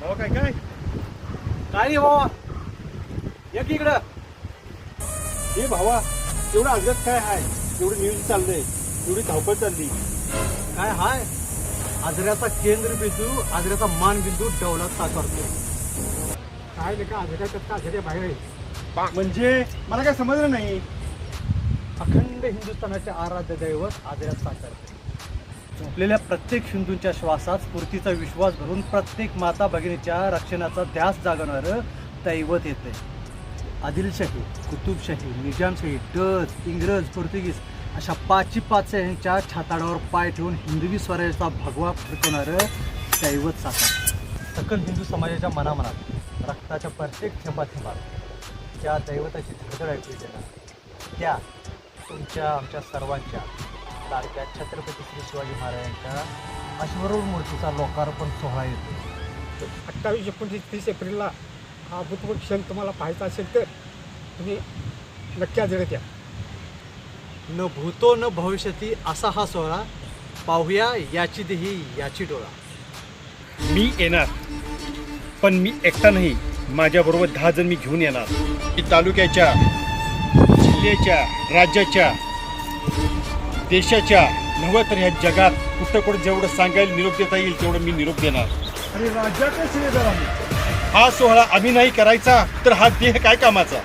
भावा काय काय काय रे भावा, या की इकडं. हे भावा एवढं अगत काय आहे, एवढं न्यूज चाललंय, एवढी धावपळ चालली. काय हाय, आजऱ्याचा केंद्रबिंदू, आजऱ्याचा मानबिंदू डौलात साकारतो. काय नाही का आजऱ्याच्या आजऱ्या बाहेर आहे. म्हणजे मला काय समजलं नाही. अखंड हिंदुस्थानाचे आराध्य दैवत आजऱ्यात साकारते. झोपलेल्या प्रत्येक हिंदूंच्या श्वासात स्फूर्तीचा विश्वास भरून प्रत्येक माता भगिनीच्या रक्षणाचा ध्यास जागवणारं दैवत येते. आदिलशाही, कुतुबशाही, निजामशाही, डच, इंग्रज, पोर्तुगीज अशा पाचही पाचशाहींच्या छाताडावर पाय ठेवून हिंदवी स्वराज्याचा भगवा फडकवणारं दैवत साकार. सकल हिंदू समाजाच्या मनामनात रक्ताच्या प्रत्येक थेंबात ज्या दैवताची धडधड ऐकली देणार, त्या तुमच्या आमच्या सर्वांच्या लाडक्या छत्रपती श्री शिवाजी महाराजांच्या अश्वारूढ मूर्तीचा लोकार्पण सोहळा येतो. 28, 29, 30 एप्रिलला हा अभूतपूर्व क्षण तुम्हाला पाहायचा असेल तर तुम्ही नक्की हजेरीत या. न भूतो न भविष्यती असा हा सोहळा पाहूया, याची देही याची डोळा. मी येणार, पण मी एकटा नाही, माझ्याबरोबर 10 जण मी घेऊन येणार. मी तालुक्याच्या, जिल्ह्याच्या, राज्याच्या, देशाच्या, नव्हे तर ह्या जगात कुठं जेवढं सांगायला निरोप देता येईल तेवढं मी निरोप देणार. आणि राज्याचे श्रीधर हा सोहळा आम्ही नाही करायचा तर हा देह काय कामाचा.